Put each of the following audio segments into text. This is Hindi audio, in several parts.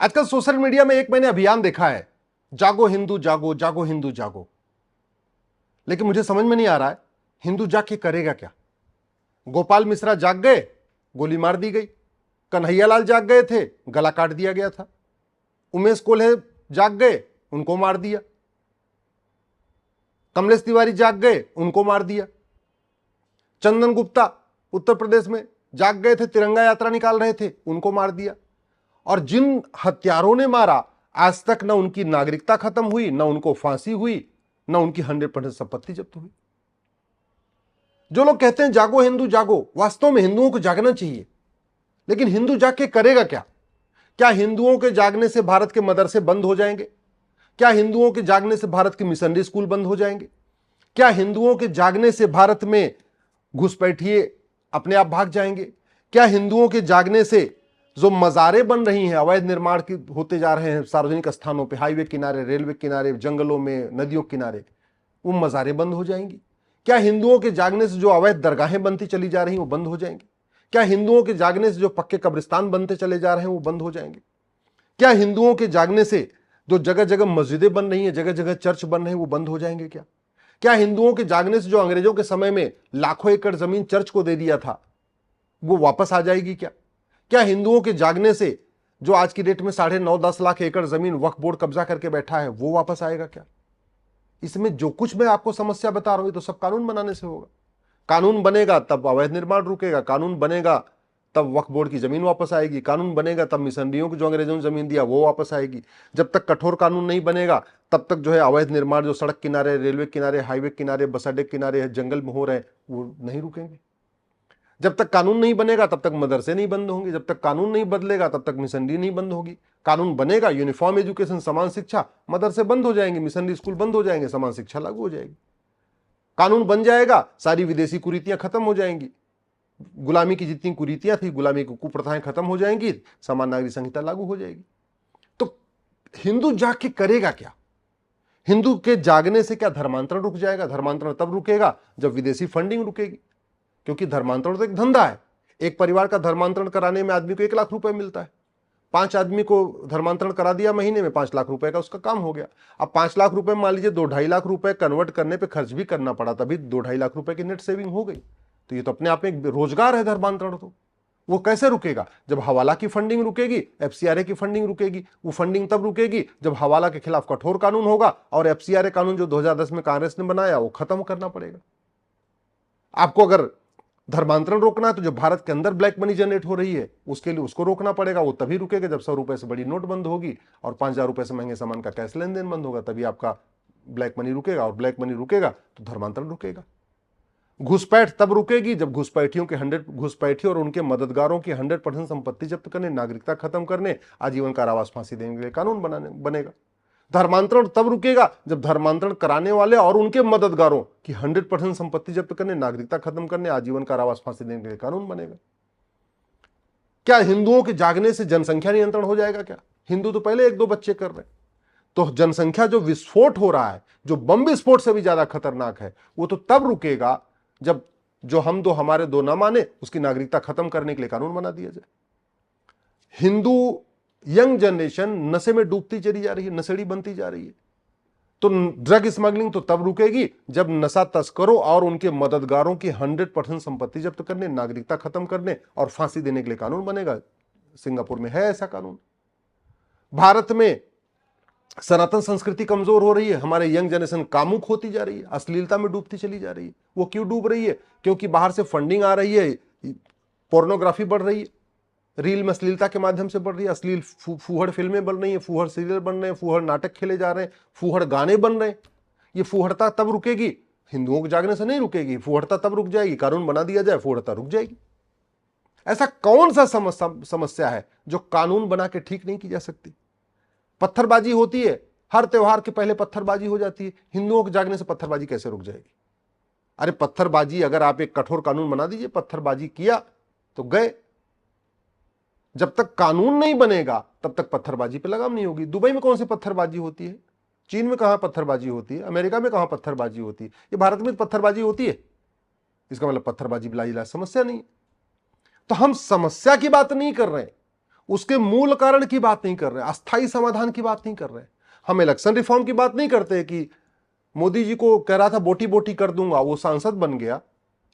आजकल सोशल मीडिया में एक मैंने अभियान देखा है, जागो हिंदू जागो, जागो हिंदू जागो। लेकिन मुझे समझ में नहीं आ रहा है हिंदू जाग के करेगा क्या। गोपाल मिश्रा जाग गए, गोली मार दी गई। कन्हैयालाल जाग गए थे, गला काट दिया गया था। उमेश कोल्हे जाग गए, उनको मार दिया। कमलेश तिवारी जाग गए, उनको मार दिया। चंदन गुप्ता उत्तर प्रदेश में जाग गए थे, तिरंगा यात्रा निकाल रहे थे, उनको मार दिया। और जिन हत्यारों ने मारा, आज तक न उनकी नागरिकता खत्म हुई, न उनको फांसी हुई, न उनकी 100% संपत्ति जब्त हुई। जो लोग कहते हैं जागो हिंदू जागो, वास्तव में हिंदुओं को जागना चाहिए, लेकिन हिंदू जाग के करेगा क्या। क्या हिंदुओं के जागने से भारत के मदरसे बंद हो जाएंगे? क्या हिंदुओं के जागने से भारत के मिशनरी स्कूल बंद हो जाएंगे? क्या हिंदुओं के जागने से भारत में घुसपैठिए अपने आप भाग जाएंगे? क्या हिंदुओं के जागने से जो मजारे बन रही हैं, अवैध निर्माण की होते जा रहे हैं सार्वजनिक स्थानों पे, हाईवे किनारे, रेलवे किनारे, जंगलों में, नदियों किनारे, वो मजारे बंद हो जाएंगी? क्या हिंदुओं के जागने से जो अवैध दरगाहें बनती चली जा रही हैं वो बंद हो जाएंगी? क्या हिंदुओं के जागने से जो पक्के कब्रिस्तान बनते चले जा रहे हैं वो बंद हो जाएंगे? क्या हिंदुओं के जागने से जो जगह जगह मस्जिदें बन रही हैं, जगह जगह चर्च बन रहे हैं, वो बंद हो जाएंगे क्या? क्या हिंदुओं के जागने से जो अंग्रेजों के समय में लाखों एकड़ जमीन चर्च को दे दिया था, वो वापस आ जाएगी क्या? क्या हिंदुओं के जागने से जो आज की डेट में 9.5-10 लाख एकड़ जमीन वक्फ बोर्ड कब्जा करके बैठा है, वो वापस आएगा क्या? इसमें जो कुछ मैं आपको समस्या बता रहा हूं, तो सब कानून बनाने से होगा। कानून बनेगा तब अवैध निर्माण रुकेगा, कानून बनेगा तब वक्फ बोर्ड की जमीन वापस आएगी, कानून बनेगा तब मिशनरियों को जो अंग्रेजों ने जमीन दिया वो वापस आएगी। जब तक कठोर कानून नहीं बनेगा तब तक जो है अवैध निर्माण जो सड़क किनारे, रेलवे किनारे, हाईवे किनारे, बस अड्डे किनारे, जंगल में हो रहे हैं, वो नहीं रुकेंगे। जब तक कानून नहीं बनेगा तब तक मदरसे नहीं बंद होंगे, जब तक कानून नहीं बदलेगा तब तक मिशनरी नहीं बंद होगी। कानून बनेगा, यूनिफॉर्म एजुकेशन, समान शिक्षा, मदरसे बंद हो जाएंगे, मिशनरी स्कूल बंद हो जाएंगे, समान शिक्षा लागू हो जाएगी। कानून बन जाएगा, सारी विदेशी कुरीतियां खत्म हो जाएंगी, गुलामी की जितनी कुरीतियां थी, गुलामी की कुप्रथाएं खत्म हो जाएंगी, समान नागरिक संहिता लागू हो जाएगी। तो हिंदू जाग के करेगा क्या? हिंदू के जागने से क्या धर्मांतरण रुक जाएगा? धर्मांतरण तब रुकेगा जब विदेशी फंडिंग रुकेगी, क्योंकि धर्मांतरण तो एक धंधा है। एक परिवार का धर्मांतरण कराने में आदमी को 1 लाख रुपए मिलता है। 5 आदमी को धर्मांतरण करा दिया, महीने में 5 लाख रुपए का उसका काम हो गया। अब 5 लाख रुपए मान लीजिए 2-2.5 लाख रुपए कन्वर्ट करने पे खर्च भी करना पड़ा, तभी 2-2.5 लाख रुपए की नेट सेविंग हो गई। तो ये तो अपने आप में एक रोजगार है धर्मांतरण। तो वो कैसे रुकेगा? जब हवाला की फंडिंग रुकेगी, एफसीआरए की फंडिंग रुकेगी। वो फंडिंग तब रुकेगी जब हवाला के खिलाफ कठोर कानून होगा और एफसीआरए कानून जो 2010 में कांग्रेस ने बनाया वो खत्म करना पड़ेगा। आपको अगर धर्मांतरण रोकना है तो जो भारत के अंदर ब्लैक मनी जनरेट हो रही है उसके लिए उसको रोकना पड़ेगा। वो तभी रुकेगा जब 100 रुपए से बड़ी नोट बंद होगी और 5,000 रुपए से महंगे सामान का कैश लेन देन बंद होगा, तभी आपका ब्लैक मनी रुकेगा। और ब्लैक मनी रुकेगा तो धर्मांतरण रुकेगा। घुसपैठ तब रुकेगी जब घुसपैठियों के 100 घुसपैठी और उनके मददगारों की 100% संपत्ति जब्त करने, नागरिकता खत्म करने, आजीवन कारावास फांसी देने के लिए कानून बनेगा। धर्मांतरण तब रुकेगा जब धर्मांतरण कराने वाले और उनके मददगारों की 100% संपत्ति जब्त करने, नागरिकता खत्म करने, आजीवन कारावास फांसी देने के लिए कानून बनेगा। क्या हिंदुओं के जागने से जनसंख्या नियंत्रण हो जाएगा क्या? हिंदू तो पहले 1-2 बच्चे कर रहे हैं। तो जनसंख्या जो विस्फोट हो रहा है, जो बम विस्फोट से भी ज्यादा खतरनाक है, वो तो तब रुकेगा जब जो हम दो हमारे दो ना माने उसकी नागरिकता खत्म करने के लिए कानून बना दिया जाए। हिंदू यंग जनरेशन नशे में डूबती चली जा रही है, नशेड़ी बनती जा रही है। तो ड्रग स्मगलिंग तो तब रुकेगी जब नशा तस्करों और उनके मददगारों की 100% संपत्ति जब्त करने, नागरिकता खत्म करने और फांसी देने के लिए कानून बनेगा। सिंगापुर में है ऐसा कानून। भारत में सनातन संस्कृति कमजोर हो रही है, हमारे यंग जनरेशन कामुक होती जा रही है, अश्लीलता में डूबती चली जा रही है। वो क्यों डूब रही है? क्योंकि बाहर से फंडिंग आ रही है, पोर्नोग्राफी बढ़ रही है, रील में अश्लीलता के माध्यम से बढ़ रही है, अश्लील फूहड़ फिल्में बन रही हैं, फूहड़ सीरियल बन रहे हैं, फूहड़ नाटक खेले जा रहे हैं, फूहड़ गाने बन रहे हैं। ये फूहड़ता तब रुकेगी, हिंदुओं के जागने से नहीं रुकेगी। फूहड़ता तब रुक जाएगी, कानून बना दिया जाए, फूहड़ता रुक जाएगी। ऐसा कौन सा समस्या है जो कानून बना के ठीक नहीं की जा सकती? पत्थरबाजी होती है, हर त्योहार के पहले पत्थरबाजी हो जाती है, हिंदुओं के जागने से पत्थरबाजी कैसे रुक जाएगी? अरे पत्थरबाजी, अगर आप एक कठोर कानून बना दीजिए, पत्थरबाजी किया तो गए। जब तक कानून नहीं बनेगा तब तक पत्थरबाजी पे लगाम नहीं होगी। दुबई में कौन सी पत्थरबाजी होती है? चीन में कहां पत्थरबाजी होती है? अमेरिका में कहां पत्थरबाजी होती है? ये भारत में पत्थरबाजी होती है। इसका मतलब पत्थरबाजी बिला समस्या नहीं है। तो हम समस्या की बात नहीं कर रहे हैं, उसके मूल कारण की बात नहीं कर रहे, अस्थायी समाधान की बात नहीं कर रहे। हम इलेक्शन रिफॉर्म की बात नहीं करते कि मोदी जी को कह रहा था बोटी बोटी कर दूंगा, वो सांसद बन गया।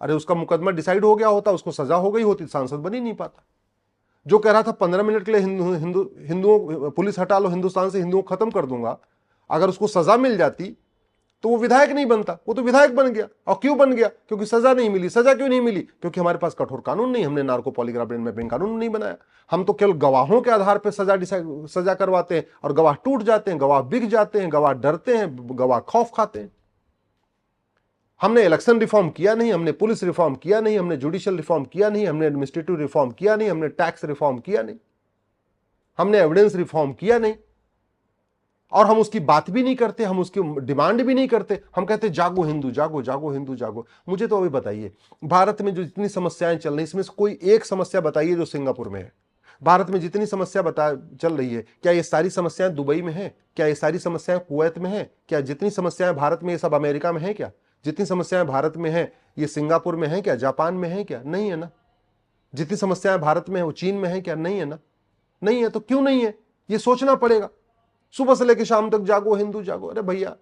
अरे उसका मुकदमा डिसाइड हो गया होता, उसको सजा हो गई होती, सांसद बन ही नहीं पाता। जो कह रहा था 15 मिनट के लिए हिंदुओं पुलिस हटा लो, हिंदुस्तान से हिंदुओं खत्म कर दूंगा, अगर उसको सजा मिल जाती तो वो विधायक नहीं बनता, वो तो विधायक बन गया। और क्यों बन गया? क्योंकि सजा नहीं मिली। सजा क्यों नहीं मिली? क्योंकि हमारे पास कठोर कानून नहीं, हमने नार्को पॉलीग्राफ ब्रेन मैपिंग कानून नहीं बनाया। हम तो केवल गवाहों के आधार पर सजा करवाते हैं, और गवाह टूट जाते हैं, गवाह बिक जाते हैं, गवाह डरते हैं, गवाह खौफ खाते हैं। हमने इलेक्शन रिफॉर्म किया नहीं, हमने पुलिस रिफॉर्म किया नहीं, हमने जुडिशियल रिफॉर्म किया नहीं, हमने एडमिनिस्ट्रेटिव रिफॉर्म किया नहीं, हमने टैक्स रिफॉर्म किया नहीं, हमने एविडेंस रिफॉर्म किया नहीं, और हम उसकी बात भी नहीं करते, हम उसकी डिमांड भी नहीं करते। हम कहते जागो हिंदू, जागो जागो हिंदू जागो। मुझे तो अभी बताइए, भारत में जो जितनी समस्याएं चल रही, इसमें से कोई एक समस्या बताइए जो सिंगापुर में है। भारत में जितनी समस्या चल रही है, क्या ये सारी समस्याएं दुबई में है? क्या ये सारी समस्याएं कुवैत में है? क्या जितनी समस्याएं भारत में, ये सब अमेरिका में है क्या? जितनी समस्याएं भारत में है, ये सिंगापुर में है क्या? जापान में है क्या? नहीं है ना। जितनी समस्याएं भारत में है, वो चीन में है क्या? नहीं है ना। नहीं है तो क्यों नहीं है, ये सोचना पड़ेगा। सुबह से लेकर शाम तक जागो हिंदू जागो। अरे भैया,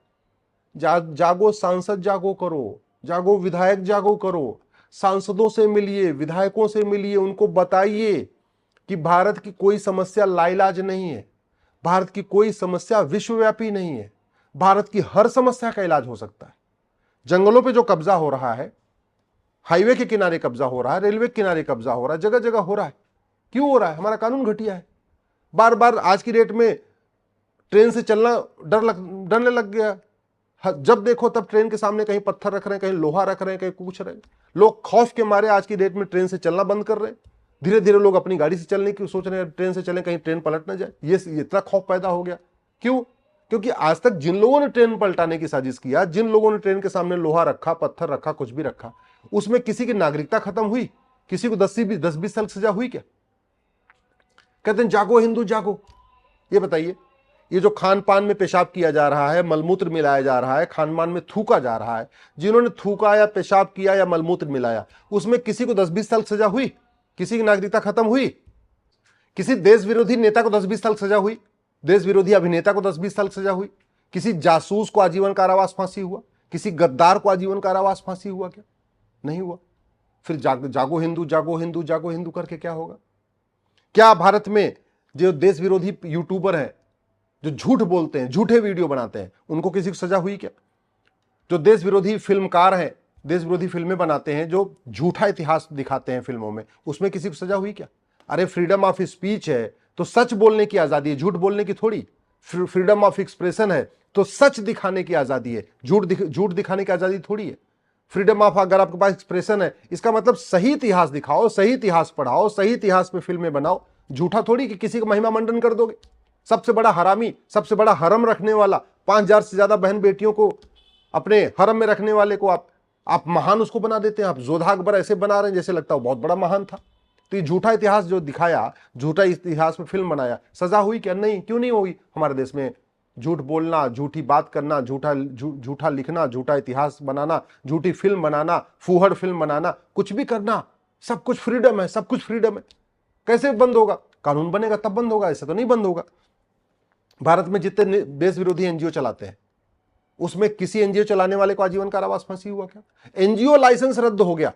जागो सांसद जागो करो, जागो विधायक जागो करो, सांसदों से मिलिए, विधायकों से मिलिए, उनको बताइए कि भारत की कोई समस्या लाइलाज नहीं है, भारत की कोई समस्या विश्वव्यापी नहीं है, भारत की हर समस्या का इलाज हो सकता है। जंगलों पे जो कब्जा हो रहा है, हाईवे के किनारे कब्जा हो रहा है, रेलवे के किनारे कब्जा हो रहा है, जगह जगह हो रहा है। क्यों हो रहा है? हमारा कानून घटिया है। बार बार आज की डेट में ट्रेन से चलना डरने लग गया। जब देखो तब ट्रेन के सामने कहीं पत्थर रख रहे हैं, कहीं लोहा रख रहे हैं, कहीं कुछ रहे हैं। लोग खौफ के मारे आज की डेट में ट्रेन से चलना बंद कर रहे हैं। धीरे धीरे लोग अपनी गाड़ी से चलने की सोच रहे हैं, ट्रेन से चलें, कहीं ट्रेन पलट ना जाए। ये इतना खौफ पैदा हो गया। क्यों? क्योंकि आज तक जिन लोगों ने ट्रेन पलटाने की साजिश किया, जिन लोगों ने ट्रेन के सामने लोहा रखा, पत्थर रखा, कुछ भी रखा, उसमें किसी की नागरिकता खत्म हुई? किसी को 10-20 साल सजा हुई क्या? कहते हैं जागो हिंदू जागो। ये बताइए, ये जो खान पान में पेशाब किया जा रहा है, मलमूत्र मिलाया जा रहा है, खान पान में थूका जा रहा है, जिन्होंने थूका या पेशाब किया या मलमूत्र मिलाया, उसमें किसी को 10-20 साल सजा हुई? किसी की नागरिकता खत्म हुई? किसी देश विरोधी नेता को 10-20 साल सजा हुई? देश विरोधी अभिनेता को 10-20 साल सजा हुई? किसी जासूस को आजीवन कारावास फांसी हुआ? किसी गद्दार को आजीवन कारावास फांसी हुआ क्या? नहीं हुआ। फिर जागो हिंदू जागो हिंदू जागो हिंदू करके क्या होगा? क्या भारत में जो देश विरोधी यूट्यूबर हैं, जो झूठ बोलते हैं, झूठे वीडियो बनाते हैं, उनको किसी को सजा हुई क्या? जो देश विरोधी फिल्मकार हैं, देश विरोधी फिल्में बनाते हैं, जो झूठा इतिहास दिखाते हैं फिल्मों में, उसमें किसी को सजा हुई क्या? अरे फ्रीडम ऑफ स्पीच है तो सच बोलने की आजादी है, झूठ बोलने की थोड़ी। फ्रीडम ऑफ एक्सप्रेशन है तो सच दिखाने की आजादी है, झूठ दिखाने की आजादी थोड़ी है। फ्रीडम ऑफ, अगर आपके पास एक्सप्रेशन है, इसका मतलब सही इतिहास दिखाओ, सही इतिहास पढ़ाओ, सही इतिहास पे फिल्में बनाओ। झूठा थोड़ी कि किसी का महिमा मंडन कर दोगे। सबसे बड़ा हरामी, सबसे बड़ा हरम रखने वाला, 5000 से ज्यादा बहन बेटियों को अपने हरम में रखने वाले को आप महान उसको बना देते हैं। आप जोधा अकबर ऐसे बना रहे हैं जैसे लगता है बहुत बड़ा महान था। तो ये झूठा इतिहास जो दिखाया, झूठा इतिहास में फिल्म बनाया, सजा हुई क्या? नहीं। क्यों नहीं हुई? हमारे देश में झूठ बोलना, झूठी बात करना, झूठा लिखना, झूठा इतिहास बनाना, झूठी फिल्म बनाना, फूहड़ फिल्म बनाना, कुछ भी करना, सब कुछ फ्रीडम है, सब कुछ फ्रीडम है। कैसे बंद होगा? कानून बनेगा तब बंद होगा, ऐसा तो नहीं बंद होगा। भारत में जितने देश विरोधी एनजीओ चलाते हैं, उसमें किसी एनजीओ चलाने वाले को आजीवन कारावास फांसी हुआ क्या? एनजीओ लाइसेंस रद्द हो गया,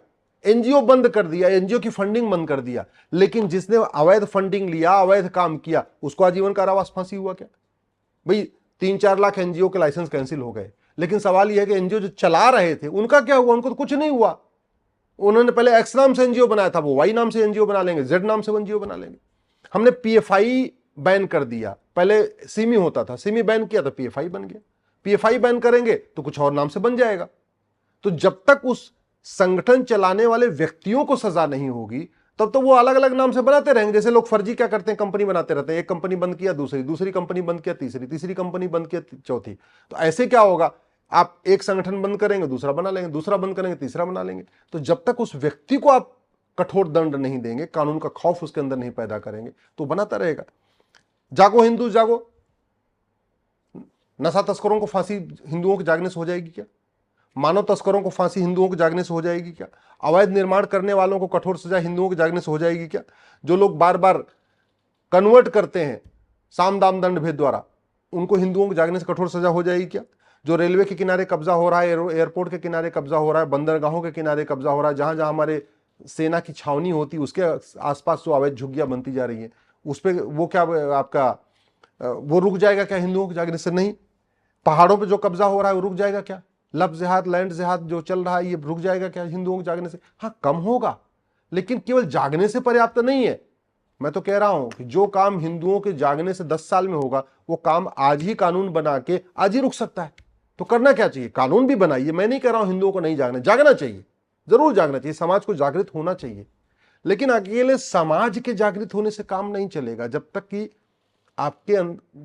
एनजीओ बंद कर दिया, एनजीओ की फंडिंग बंद कर दिया, लेकिन जिसने अवैध फंडिंग लिया, अवैध काम किया, उसको आजीवन कारावास फांसी हुआ क्या? भाई 3-4 लाख एनजीओ के लाइसेंस कैंसिल हो गए, लेकिन सवाल यह है कि एनजीओ जो चला रहे थे उनका क्या हुआ? उनको तो कुछ नहीं हुआ। उन्होंने पहले एक्स नाम से एनजीओ बनाया था, वो वाई नाम से एनजीओ बना लेंगे, जेड नाम से एनजीओ बना लेंगे। हमने पीएफआई बैन कर दिया, पहले सिमी होता था, सिमी बैन किया तो पीएफआई बन गया। पीएफआई बैन करेंगे तो कुछ और नाम से बन जाएगा। तो जब तक उस संगठन चलाने वाले व्यक्तियों को सजा नहीं होगी, तब तो वो अलग अलग नाम से बनाते रहेंगे। जैसे लोग फर्जी क्या करते हैं, कंपनी बनाते रहते हैं, एक कंपनी बंद किया दूसरी कंपनी बंद किया तीसरी कंपनी बंद किया चौथी। तो ऐसे क्या होगा? आप एक संगठन बंद करेंगे, दूसरा बना लेंगे, दूसरा बंद करेंगे, तीसरा बना लेंगे। तो जब तक उस व्यक्ति को आप कठोर दंड नहीं देंगे, कानून का खौफ उसके अंदर नहीं पैदा करेंगे, तो बनाता रहेगा। जागो हिंदू जागो। नशा तस्करों को फांसी हिंदुओं के जागने से हो जाएगी क्या? मानव तस्करों को फांसी हिंदुओं के जागने से हो जाएगी क्या? अवैध निर्माण करने वालों को कठोर सजा हिंदुओं के जागने से हो जाएगी क्या? जो लोग बार बार कन्वर्ट करते हैं साम दाम दंड भेद द्वारा, उनको हिंदुओं को जागने से कठोर सजा हो जाएगी क्या? जो रेलवे के किनारे कब्जा हो रहा है, एयरपोर्ट के किनारे कब्जा हो रहा है, बंदरगाहों के किनारे कब्जा हो रहा है, जहां जहां हमारे सेना की छावनी होती है उसके आसपास जो अवैध झुग्गियां बनती जा रही है, उस पर वो क्या आपका वो रुक जाएगा क्या हिंदुओं के जागने से? नहीं। पहाड़ों पे जो कब्जा हो रहा है वो रुक जाएगा क्या? लफ जिहाद, लैंड जिहाद जो चल रहा है ये रुक जाएगा क्या हिंदुओं के जागने से? हाँ, कम होगा, लेकिन केवल जागने से पर्याप्त नहीं है। मैं तो कह रहा हूं कि जो काम हिंदुओं के जागने से 10 साल में होगा वो काम आज ही कानून बना के आज ही रुक सकता है। तो करना क्या चाहिए? कानून भी बनाइए। मैं नहीं कह रहा हूं हिंदुओं को नहीं जागना चाहिए, जरूर जागना चाहिए, समाज को जागृत होना चाहिए, लेकिन अकेले समाज के जागृत होने से काम नहीं चलेगा। जब तक कि आपके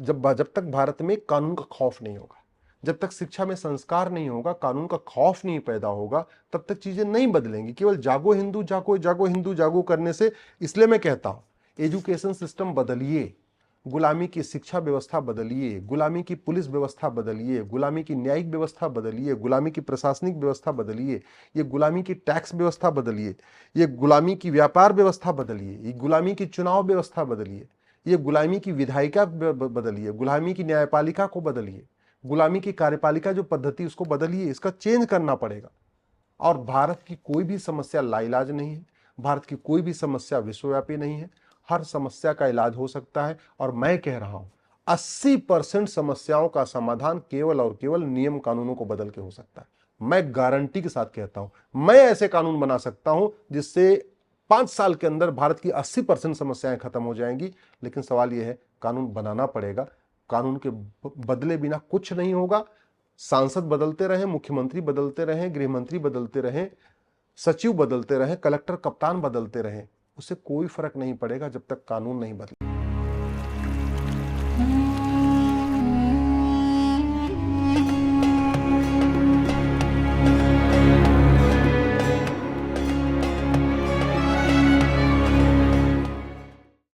जब तक भारत में कानून का खौफ नहीं होगा, जब तक शिक्षा में संस्कार नहीं होगा, कानून का खौफ नहीं पैदा होगा, तब तक चीजें नहीं बदलेंगी। केवल जागो हिंदू जागो, जागो हिंदू जागो करने से, इसलिए मैं कहता हूं एजुकेशन सिस्टम बदलिए, गुलामी की शिक्षा व्यवस्था बदलिए, गुलामी की पुलिस व्यवस्था बदलिए, गुलामी की न्यायिक व्यवस्था बदलिए, गुलामी की प्रशासनिक व्यवस्था बदलिए, ये गुलामी की टैक्स व्यवस्था बदलिए, ये गुलामी की व्यापार व्यवस्था बदलिए, ये गुलामी की चुनाव व्यवस्था बदलिए, ये गुलामी की विधायिका बदलिए, गुलामी की न्यायपालिका को बदलिए, गुलामी की कार्यपालिका जो पद्धति उसको बदलिए। इसका चेंज करना पड़ेगा। और भारत की कोई भी समस्या लाइलाज नहीं है, भारत की कोई भी समस्या विश्वव्यापी नहीं है, हर समस्या का इलाज हो सकता है। और मैं कह रहा हूं 80% समस्याओं का समाधान केवल और केवल नियम कानूनों को बदल के हो सकता है। मैं गारंटी के साथ कहता हूं, मैं ऐसे कानून बना सकता हूं जिससे 5 साल के अंदर भारत की 80% समस्याएं खत्म हो जाएंगी। लेकिन सवाल यह है, कानून बनाना पड़ेगा। कानून के बदले बिना कुछ नहीं होगा। सांसद बदलते रहे, मुख्यमंत्री बदलते रहे, गृहमंत्री बदलते रहे, सचिव बदलते रहे, कलेक्टर कप्तान बदलते रहे, उससे कोई फर्क नहीं पड़ेगा जब तक कानून नहीं बदले।